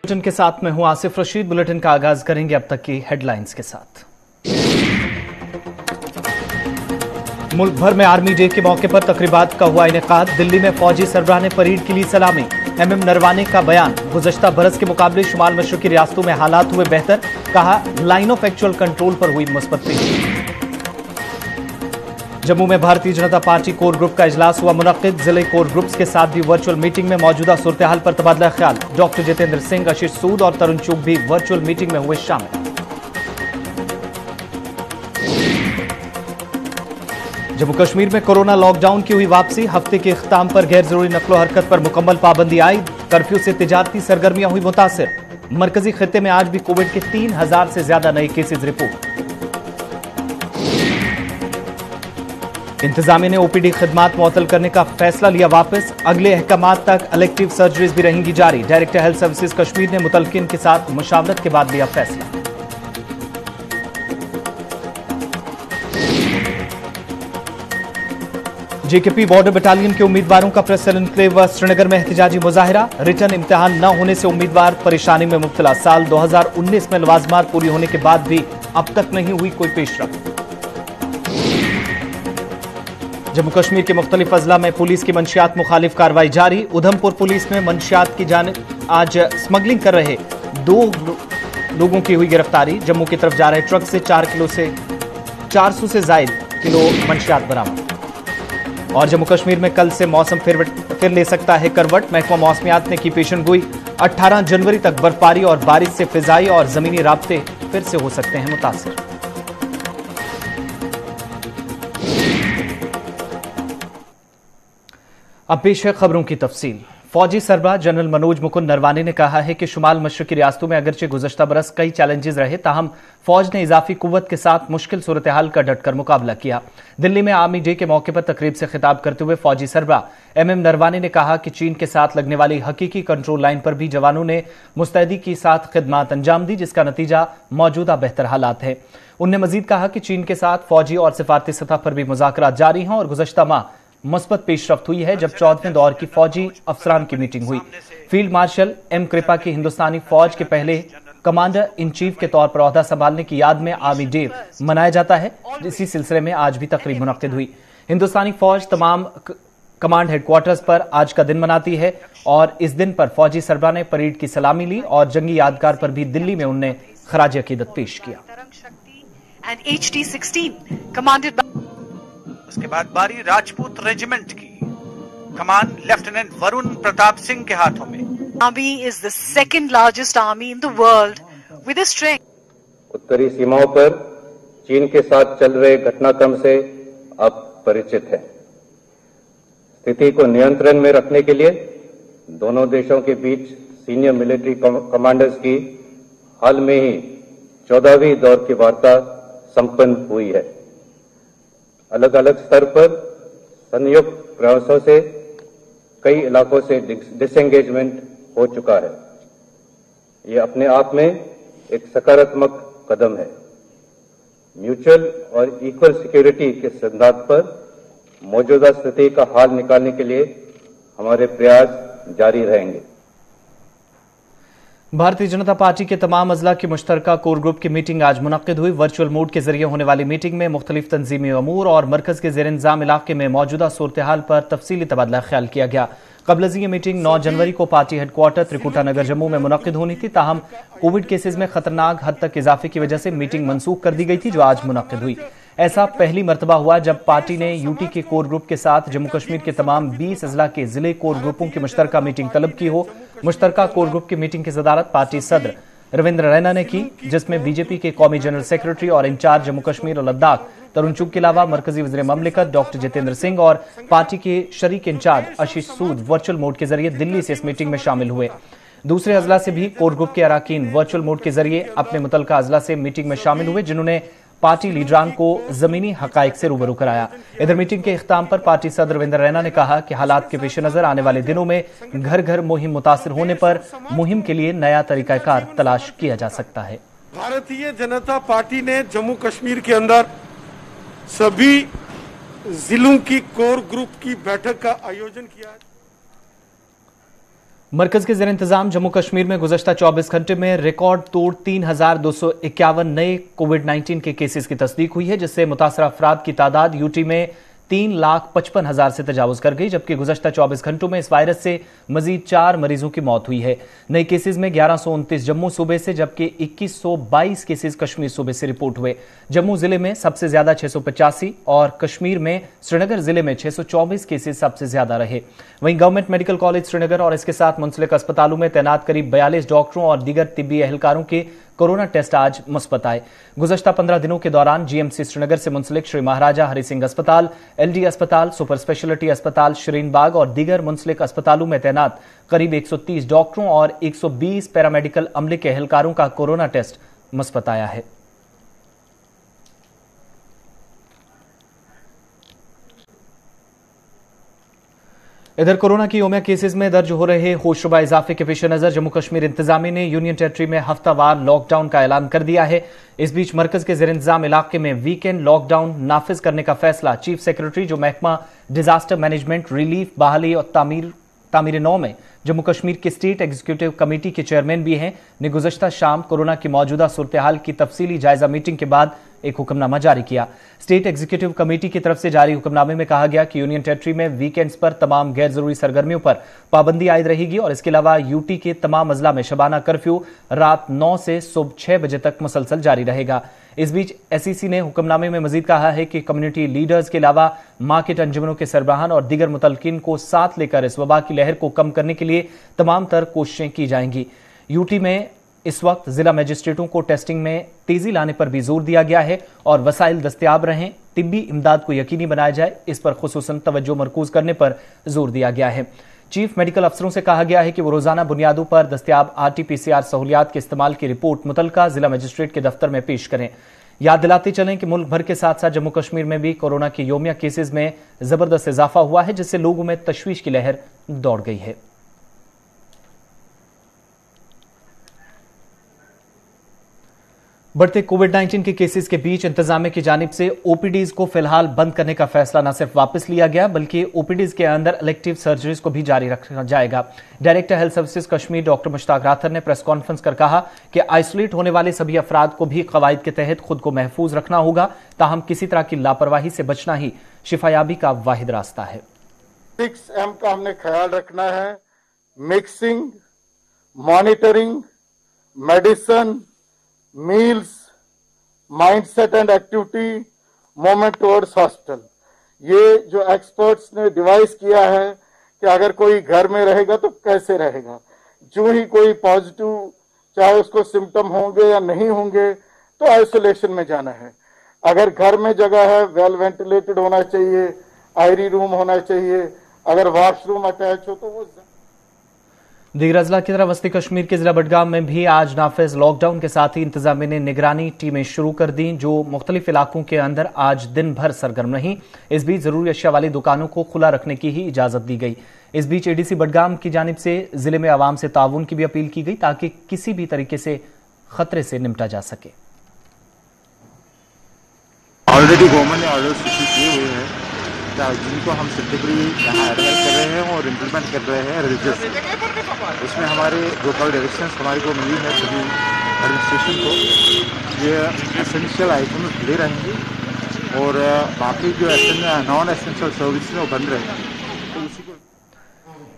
Bulletin के साथ मैं हूं आसिफ रशीद। बुलेटिन का आगाज करेंगे अब तक की हेडलाइंस के साथ। मुल्क भर में आर्मी डे के मौके पर तकरीबात का हुआ इनेकाद। दिल्ली में फौजी सरबराह ने परेड के लिए सलामी। एमएम नरवाने का बयान, गुज़श्ता बरस के मुकाबले शुमाल मशरकी रियासतों में हालात हुए बेहतर। कहा, लाइन ऑफ एक्चुअल कंट्रोल पर हुई मुस्बत तेजी। जम्मू में Bharatiya Janata party core group का इजलास हुआ मुनक्किद। जिले कोर ग्रुप्स के साथ भी वर्चुअल मीटिंग में मौजूदा सूरत हाल पर तबादला ख्याल। डॉक्टर जितेंद्र सिंह, आशीष सूद और तरुण चुग भी वर्चुअल मीटिंग में हुए शामिल। जम्मू कश्मीर में कोरोना लॉकडाउन की हुई वापसी। हफ्ते के इख्ताम पर गैर जरूरी नकलो हरकत पर मुकम्मल पाबंदी आई। कर्फ्यू से तिजारती सरगर्मियां हुई मुतासिर। मरकजी खित्ते में आज भी कोविड के 3000 से ज्यादा नए केसेज रिपोर्ट। इंतजामिया ने ओपीडी खिदमात मुअत्तल करने का फैसला लिया वापस। अगले अहकामात तक इलेक्टिव सर्जरीज भी रहेंगी जारी। डायरेक्टर हेल्थ सर्विसेज कश्मीर ने मुतलकिन के साथ मुशावरत के बाद लिया फैसला। जेकेपी बॉर्डर बटालियन के उम्मीदवारों का प्रेस एनक्लेव श्रीनगर में एहतजाजी मुजाहिरा। रिटर्न इम्तिहान न होने से उम्मीदवार परेशानी में मुब्तला। साल 2019 में लवाजमात पूरी होने के बाद भी अब तक नहीं हुई कोई पेशरफ्त। जम्मू कश्मीर के मुख्तलिफ अजला में पुलिस की मंशियात मुखालिफ कार्रवाई जारी। उधमपुर पुलिस में मंशियात की जानिब आज स्मगलिंग कर रहे 2 लोगों की हुई गिरफ्तारी। जम्मू की तरफ जा रहे ट्रक से 400 से जायद किलो मंशियात बरामद। और जम्मू कश्मीर में कल से मौसम फिर ले सकता है करवट। महकमा मौसमियात ने की पेशन गोई। 18 जनवरी तक बर्फबारी और बारिश से फिजाई और जमीनी राब्ते फिर से हो सकते हैं मुतासिर। अब पेश है खबरों की तफसील। फौजी सरबराह जनरल मनोज मुकुंद नरवाने ने कहा है कि शुमाल मशरकी रियासतों में अगरचे गुज़श्ता बरस कई चैलेंजेस रहे, ताहम फौज ने इजाफी कुव्वत के साथ मुश्किल सूरत हाल का डटकर मुकाबला किया। दिल्ली में आर्मी डे के मौके पर तकरीब से खिताब करते हुए फौजी सरबराह एमएम नरवाने ने कहा कि चीन के साथ लगने वाली हकीकी कंट्रोल लाइन पर भी जवानों ने मुस्तैदी के साथ खिदमात अंजाम दी, जिसका नतीजा मौजूदा बेहतर हालात है। उन्होंने मजीद कहा कि चीन के साथ फौजी और सिफारती सतह पर भी मुज़ाकरात जारी हैं और गुज़श्ता माह मुस्बत पेशरफ्त हुई है, जब 14वें दौर की फौजी अफसरान की मीटिंग हुई। फील्ड मार्शल एम कृपा की हिंदुस्तानी फौज के पहले कमांडर इन चीफ के तौर पर ओहदा संभालने की याद में आर्मी डे मनाया जाता है। इसी सिलसिले में आज भी तकरीब मुनक्किद हुई। हिंदुस्तानी फौज तमाम कमांड हेडक्वार्टर्स पर आज का दिन मनाती है और इस दिन पर फौजी सरबराह ने परेड की सलामी ली और जंगी यादगार पर भी दिल्ली में उन्होंने खराज अकीदत पेश किया। उसके बाद बारी राजपूत रेजिमेंट की। कमान लेफ्टिनेंट वरुण प्रताप सिंह के हाथों में। Army is the second largest army in the world with a strength। उत्तरी सीमाओं पर चीन के साथ चल रहे घटनाक्रम से आप परिचित हैं। स्थिति को नियंत्रण में रखने के लिए दोनों देशों के बीच सीनियर मिलिट्री कमांडर्स की हाल में ही 14वीं दौर की वार्ता संपन्न हुई है। अलग अलग स्तर पर संयुक्त प्रयासों से कई इलाकों से डिसएंगेजमेंट हो चुका है। ये अपने आप में एक सकारात्मक कदम है। म्यूचुअल और इक्वल सिक्योरिटी के सिद्धांत पर मौजूदा स्थिति का हाल निकालने के लिए हमारे प्रयास जारी रहेंगे। भारतीय जनता पार्टी के तमाम अजला की मुश्तरका कोर ग्रुप की मीटिंग आज मुनक्किद हुई। वर्चुअल मोड के जरिए होने वाली मीटिंग में मुख्तलिफ तंजीमी अमूर और मरकज के जेर इंतजाम इलाके में मौजूदा सूरत हाल पर तफसीली तबादला ख्याल किया गया। कबल ये मीटिंग 9 जनवरी को पार्टी हेडक्वार्टर त्रिकुटा नगर जम्मू में मुनक्किद होनी थी, ताहम कोविड केसेज में खतरनाक हद तक इजाफे की वजह से मीटिंग मनसूख कर दी गई थी, जो आज मुनक्किद हुई। ऐसा पहली मरतबा हुआ जब पार्टी ने यूटी के कोर ग्रुप के साथ जम्मू कश्मीर के तमाम 20 अजला के जिले कोर ग्रुपों की मुश्तरका मीटिंग तलब की हो। मुश्तरका कोर ग्रुप की मीटिंग की सदारत पार्टी सदर रविंद्र रैना ने की, जिसमें बीजेपी के कौमी जनरल सेक्रेटरी और इंचार्ज जम्मू कश्मीर और लद्दाख तरुण चुग के अलावा मरकजी वज़ीर ममलिकत डॉक्टर जितेंद्र सिंह और पार्टी के शरीक इंचार्ज आशीष सूद वर्चुअल मोड के जरिए दिल्ली से इस मीटिंग में शामिल हुए। दूसरे अजला से भी कोर ग्रुप के अराकीन वर्चुअल मोड के जरिए अपने मुतलका अजला से मीटिंग में शामिल हुए, जिन्होंने पार्टी लीडरान को जमीनी हकाइक से रूबरू कराया। इधर मीटिंग के इख्ताम पर पार्टी सदर रविंद्र रैना ने कहा कि हालात के पेश नजर आने वाले दिनों में घर घर मुहिम मुतासिर होने पर मुहिम के लिए नया तरीकाकार तलाश किया जा सकता है। भारतीय जनता पार्टी ने जम्मू कश्मीर के अंदर सभी जिलों की कोर ग्रुप की बैठक का आयोजन किया है। मरकज के ज़ेर इंतजाम जम्मू कश्मीर में गुज़श्ता 24 घंटे में रिकॉर्ड तोड़ 3,251 नए कोविड-19 के केसेस की तस्दीक हुई है, जिससे मुतासरा अफराद की तादाद यूटी में 3,55,000 से तजावुज कर गई, जबकि गुज़श्ता 24 घंटों में इस वायरस से मजीद 4 मरीजों की मौत हुई है। नए केसेस में 1129 जम्मू सूबे से जबकि 2122 केसेस कश्मीर सूबे से रिपोर्ट हुए। जम्मू जिले में सबसे ज्यादा 685 और कश्मीर में श्रीनगर जिले में 624 केसेस सबसे ज्यादा रहे। वहीं गवर्नमेंट मेडिकल कॉलेज श्रीनगर और इसके साथ मुंसलिक अस्पतालों में तैनात करीब 42 डॉक्टरों और दीगर तिब्बी एहलकारों के कोरोना टेस्ट आज मुस्बत आए। गुज़श्ता 15 दिनों के दौरान जीएमसी श्रीनगर से मुंसलिक श्री महाराजा हरि सिंह अस्पताल, एलडी अस्पताल, सुपर स्पेशलिटी अस्पताल शरीन बाग और दीगर मुंसलिक अस्पतालों में तैनात करीब 130 डॉक्टरों और 120 पैरामेडिकल अमले के एहलकारों का कोरोना टेस्ट मुस्बत आया है। इधर कोरोना की योमिया केसेस में दर्ज हो रहे होशरुबा इजाफे के पेश नजर जम्मू कश्मीर इंतजामिया ने यूनियन टेरिटरी में हफ्तावार लॉकडाउन का ऐलान कर दिया है। इस बीच मरकज के ज़ेर इंतजाम इलाके में वीकेंड लॉकडाउन नाफिज करने का फैसला चीफ सेक्रेटरी जो महकमा डिजास्टर मैनेजमेंट, रिलीफ, बहाली और तामीर नौ में जम्मू कश्मीर की स्टेट एग्जीक्यूटिव कमेटी के चेयरमैन भी हैं, ने गुज़श्ता शाम कोरोना की मौजूदा सूरत हाल की तफसीली जायजा मीटिंग के बाद एक हुक्मनामा जारी किया। स्टेट एग्जीक्यूटिव कमेटी की तरफ से जारी हुक्मनामे में कहा गया कि यूनियन टेरिटरी में वीकेंड्स पर तमाम गैर जरूरी सरगर्मियों पर पाबंदी आयद रहेगी और इसके अलावा यूटी के तमाम अजला में शबाना कर्फ्यू रात 9 से सुबह 6 बजे तक मुसलसल जारी रहेगा। इस बीच एसईसी ने हुक्मनामे में मजीद कहा है कि कम्युनिटी लीडर्स के अलावा मार्केट अंजुमनों के सरबराहान और दीगर मुतलकिन को साथ लेकर इस वबा की लहर को कम करने के लिए तमाम तर कोशिशें की जाएंगी। यूटी में इस वक्त जिला मजिस्ट्रेटों को टेस्टिंग में तेजी लाने पर भी जोर दिया गया है और वसाइल दस्तयाब रहें, तिब्बी इमदाद को यकीनी बनाया जाए, इस पर खुसूसन तवज्जो मरकूज करने पर जोर दिया गया है। चीफ मेडिकल अफसरों से कहा गया है कि वो रोजाना बुनियादों पर दस्तयाब RT-PCR सहूलियात के इस्तेमाल की रिपोर्ट मुतलका जिला मजिस्ट्रेट के दफ्तर में पेश करें। याद दिलाते चलें कि मुल्क भर के साथ साथ जम्मू कश्मीर में भी कोरोना के योमिया केसेस में जबरदस्त इजाफा हुआ है, जिससे लोगों में तशवीश की लहर दौड़ गई है। बढ़ते कोविड-19 के केसेस के बीच इंतजामिया की जानिब से ओपीडीज को फिलहाल बंद करने का फैसला न सिर्फ वापस लिया गया बल्कि ओपीडीज के अंदर इलेक्टिव सर्जरीज को भी जारी रखा जाएगा। Director health services Kashmir doctor Mushtaq rather ने प्रेस कॉन्फ्रेंस कर कहा कि आइसोलेट होने वाले सभी अफराद को भी कवायद के तहत खुद को महफूज रखना होगा, ताहम किसी तरह की लापरवाही से बचना ही शिफायाबी का वाहिद रास्ता है। 6M का हमने ख्याल रखना है। Mixing, monitoring, medicine, meals, mindset and activity, movement towards hospital, ये जो एक्सपर्ट्स ने डिवाइस किया है कि अगर कोई घर में रहेगा तो कैसे रहेगा, जो ही कोई पॉजिटिव चाहे उसको सिम्टम होंगे या नहीं होंगे तो आइसोलेशन में जाना है। अगर घर में जगह है वेल वेंटिलेटेड होना चाहिए, आयरी रूम होना चाहिए, अगर वॉशरूम अटैच हो तो वो। दीगर अजला की तरह वस्ती कश्मीर के जिला बडगाम में भी आज नाफिज लॉकडाउन के साथ ही इंतजामिया ने निगरानी टीमें शुरू कर दी, जो मुख्तलिफ इलाकों के अंदर आज दिन भर सरगर्म रहीं। इस बीच जरूरी अशिया वाली दुकानों को खुला रखने की ही इजाजत दी गई। इस बीच एडीसी बडगाम की जानिब से जिले में आवाम से ताउन की भी अपील की गई ताकि किसी भी तरीके से खतरे से निपटा जा सके। ऑलरेडी गवर्नमेंट ने ऑर्डर्स इशू किए हुए हैं जिनको हम सिद्धिपुरी यहाँ एडवाइज कर रहे हैं और इम्प्लीमेंट कर रहे हैं रिलीजियस। उसमें हमारे जो कल डायरेक्शंस हमारे को मिली है सभी एडमिनिस्ट्रेशन को, ये एसेंशियल आइटम्स खुले रहेंगे और बाकी जो नॉन एसेंशियल सर्विस वो बंद रहेंगे।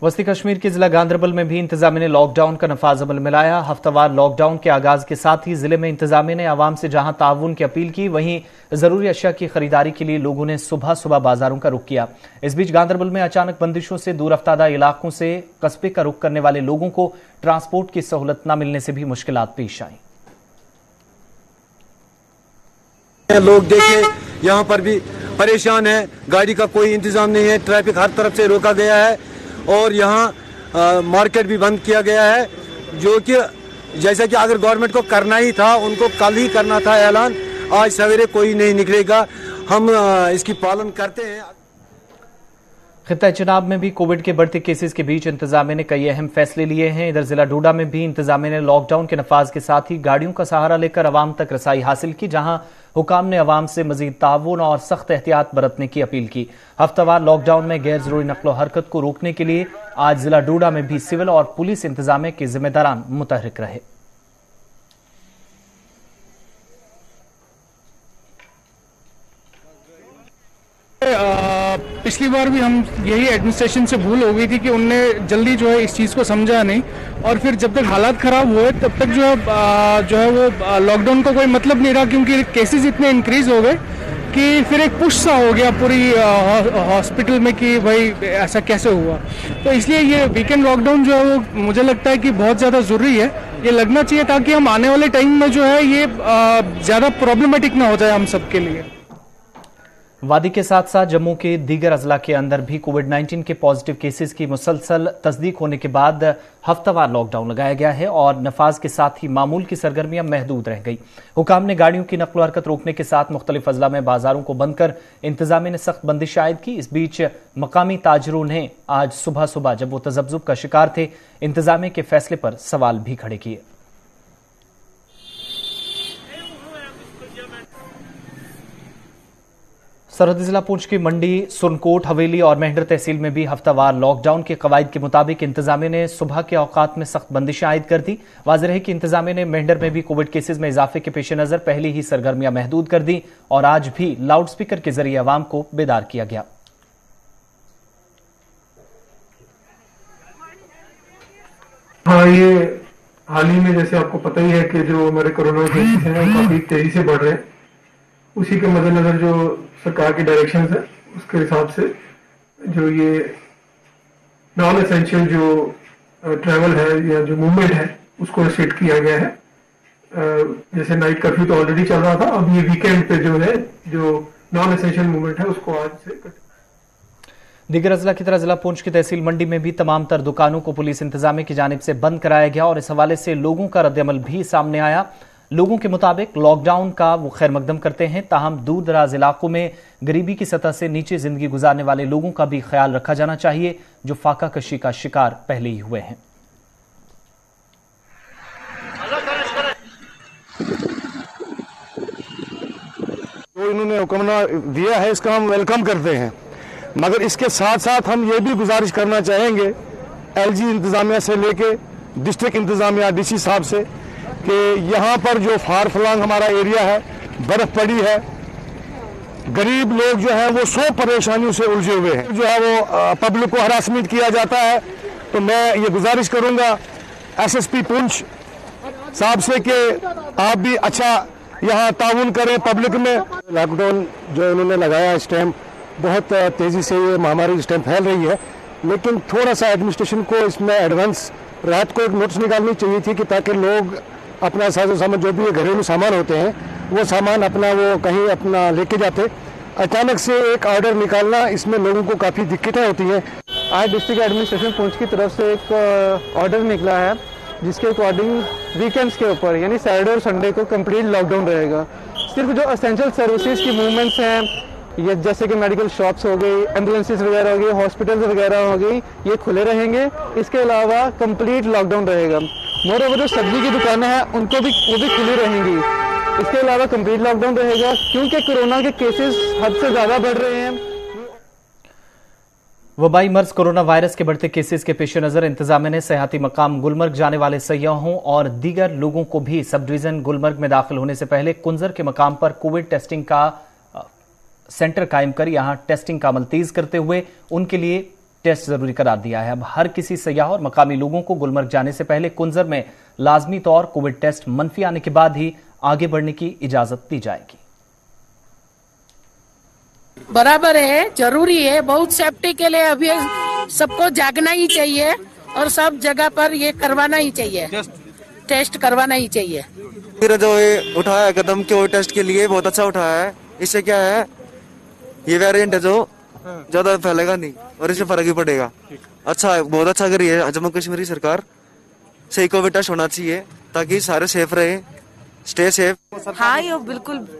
वस्ती कश्मीर के जिला गांदरबल में भी इंतजामिया ने लॉकडाउन का नफाज अमल में लाया। हफ्तावार लॉकडाउन के आगाज के साथ ही जिले में इंतजामिया ने आवाम से जहां ताउन की अपील की, वहीं जरूरी अशिया की खरीदारी के लिए लोगों ने सुबह सुबह बाजारों का रुख किया। इस बीच गांदरबल में अचानक बंदिशों से दूर अफ्तादा इलाकों से कस्बे का रुख करने वाले लोगों को ट्रांसपोर्ट की सहूलत न मिलने से भी मुश्किलात पेश आई। लोग देखे यहाँ पर भी परेशान है, गाड़ी का कोई इंतजाम नहीं है, ट्रैफिक हर तरफ से रोका गया है और यहाँ मार्केट भी बंद किया गया है, जो कि जैसा कि अगर गवर्नमेंट को करना ही था उनको कल ही करना था ऐलान, आज सवेरे कोई नहीं निकलेगा। हम इसकी पालन करते हैं। खित्ता चनाब में भी कोविड के बढ़ते केसेस के बीच इंतजामिया ने कई अहम फैसले लिए हैं। इधर जिला डोडा में भी इंतजामिया ने लॉकडाउन के नफाज के साथ ही गाड़ियों का सहारा लेकर अवाम तक रसाई हासिल की, जहां हुकाम ने अवाम से मजीद ताउन और सख्त एहतियात बरतने की अपील की। हफ्तावार लॉकडाउन में गैर जरूरी नकलो हरकत को रोकने के लिए आज जिला डोडा में भी सिविल और पुलिस इंतजामिया के जिम्मेदारान मुतहरिक रहे। पिछली बार भी हम यही एडमिनिस्ट्रेशन से भूल हो गई थी कि उनने जल्दी जो है इस चीज़ को समझा नहीं, और फिर जब तक हालात ख़राब हुए तब तक जो है वो लॉकडाउन का कोई मतलब नहीं रहा, क्योंकि केसेस इतने इंक्रीज हो गए कि फिर एक पुश सा हो गया पूरी हॉस्पिटल में कि भाई ऐसा कैसे हुआ। तो इसलिए ये वीकेंड लॉकडाउन जो है वो मुझे लगता है कि बहुत ज़्यादा ज़रूरी है, ये लगना चाहिए ताकि हम आने वाले टाइम में जो है ये ज़्यादा प्रॉब्लमेटिक ना हो जाए हम सबके लिए। वादी के साथ साथ जम्मू के दीगर अजला के अंदर भी कोविड-19 के पॉजिटिव केसेस की मुसलसल तस्दीक होने के बाद हफ्तावार लॉकडाउन लगाया गया है और नफाज के साथ ही मामूल की सरगर्मियां महदूद रह गई। हुकाम ने गाड़ियों की नकल हरकत रोकने के साथ मुख्तलिफ अजला में बाजारों को बंद कर इंतजामिया ने सख्त बंदिश आयद की। इस बीच मकामी ताजरों ने आज सुबह सुबह जब वो तजब्जुब का शिकार थे, इंतजामिया के फैसले पर सवाल भी खड़े किए। सरहदी जिला पुंछ की मंडी, सुरनकोट, हवेली और मेंढर तहसील में भी हफ्तावार लॉकडाउन के कवायद के मुताबिक इंतजामिया ने सुबह के औकात में सख्त बंदिशें आयद कर दी। वाज़ेह है कि इंतजामिया ने मेंढर में भी कोविड केसेज में इजाफे के पेश नजर पहले ही सरगर्मियां महदूद कर दी और आज भी लाउड स्पीकर के जरिए अवाम को बेदार किया गया। हाँ, ये हाल ही में जैसे आपको पता ही है कि जो हमारे कोरोना केसेस हैं वो काफी तेजी से बढ़ रहे हैं। उसी के मद्देनजर जो सरकार की डायरेक्शन है उसके हिसाब से जो ये नॉन एसेंशियल जो ट्रैवल है या जो मूवमेंट है उसको रिस्ट्रिक्ट किया गया है। जैसे नाइट कर्फ्यू तो ऑलरेडी चल रहा था, अब ये वीकेंड पे जो है जो नॉन एसेंशियल मूवमेंट है उसको आज से दीगर अजला की तरह जिला पुंछ की तहसील मंडी में भी तमाम तर दुकानों को पुलिस इंतजामिया की जानिब से बंद कराया गया और इस हवाले से लोगों का रद्दअमल भी सामने आया। लोगों के मुताबिक लॉकडाउन का वो खैर मकदम करते हैं, ताहम दूर दराज इलाकों में गरीबी की सतह से नीचे जिंदगी गुजारने वाले लोगों का भी ख्याल रखा जाना चाहिए जो फाका कशी का शिकार पहले ही हुए हैं। जो इन्होंने हुक्मना दिया है इसका हम वेलकम करते हैं, मगर इसके साथ साथ हम ये भी गुजारिश करना चाहेंगे एलजी इंतजामिया से लेके डिस्ट्रिक्ट इंतजामिया डीसी साहब से कि यहाँ पर जो फार फलांग हमारा एरिया है, बर्फ पड़ी है, गरीब लोग जो है वो 100 परेशानियों से उलझे हुए हैं, जो है वो पब्लिक को हरासमेंट किया जाता है। तो मैं ये गुजारिश करूंगा एसएसपी पुंछ साहब से कि आप भी अच्छा यहाँ ताउन करें पब्लिक में। लॉकडाउन जो इन्होंने लगाया इस टाइम बहुत तेजी से ये महामारी इस टाइम फैल रही है, लेकिन थोड़ा सा एडमिनिस्ट्रेशन को इसमें एडवांस रात को एक नोटिस निकालनी चाहिए थी कि ताकि लोग अपना साजो सामान जो भी घरेलू सामान होते हैं वो सामान अपना वो कहीं अपना लेके जाते। अचानक से एक ऑर्डर निकालना इसमें लोगों को काफ़ी दिक्कतें होती हैं। आज डिस्ट्रिक्ट एडमिनिस्ट्रेशन पुंछ की तरफ से एक ऑर्डर निकला है जिसके अकॉर्डिंग वीकेंड्स के ऊपर यानी सैटरडे और संडे को कंप्लीट लॉकडाउन रहेगा। सिर्फ जो एसेंशियल सर्विसेज की मूवमेंट्स हैं ये जैसे कि मेडिकल शॉप्स हो गई, एम्बुलेंसेज वगैरह हो गई, हॉस्पिटल्स वगैरह हो गई, ये खुले रहेंगे। इसके अलावा कंप्लीट लॉकडाउन रहेगा। मोरओवर जो सब्जी की दुकानें हैं वो भी खुली रहेंगी। इसके अलावा कंप्लीट लॉकडाउन रहेगा क्योंकि कोरोना के केसेस हद से ज्यादा बढ़ रहे हैं। वबाई मर्ज कोरोना वायरस के बढ़ते केसेस के पेश नजर इंतजामिया ने सयाहती मकाम गुलमर्ग जाने वाले सयाहों और दीगर लोगों को भी सब डिवीजन गुलमर्ग में दाखिल होने से पहले कुंजर के मकाम पर कोविड टेस्टिंग का सेंटर कायम कर यहां टेस्टिंग का अमल तेज करते हुए उनके लिए टेस्ट जरूरी करार दिया है। अब हर किसी सयाह और मकामी लोगों को गुलमर्ग जाने से पहले कुंजर में लाजमी तौर कोविड टेस्ट मनफी आने के बाद ही आगे बढ़ने की इजाजत दी जाएगी। बराबर है, जरूरी है, बहुत सेफ्टी के लिए अभी सबको जागना ही चाहिए और सब जगह पर ये करवाना ही चाहिए, टेस्ट करवाना ही चाहिए। जो ये उठाया कदम कोविड टेस्ट के लिए बहुत अच्छा उठाया है। इससे क्या है, ये वेरिएंट है जो ज्यादा फैलेगा नहीं और इससे फर्क ही पड़ेगा। अच्छा है, बहुत अच्छा करी है जम्मू कश्मीर की सरकार। सही कोविड टेस्ट होना चाहिए ताकि सारे सेफ रहे, स्टे सेफ। हाँ, ये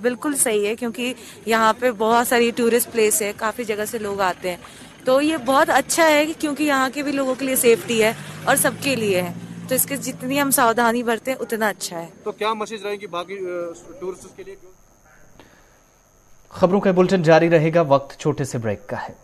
बिल्कुल सही है क्योंकि यहाँ पे बहुत सारी टूरिस्ट प्लेस है, काफी जगह से लोग आते हैं, तो ये बहुत अच्छा है क्योंकि यहाँ के भी लोगों के लिए सेफ्टी है और सबके लिए है, तो इसके जितनी हम सावधानी बरतें उतना अच्छा है। तो क्या मैसेज रहेगी बाकी टूरिस्ट के लिए? खबरों का बुलेटिन जारी रहेगा, वक्त छोटे से ब्रेक का है।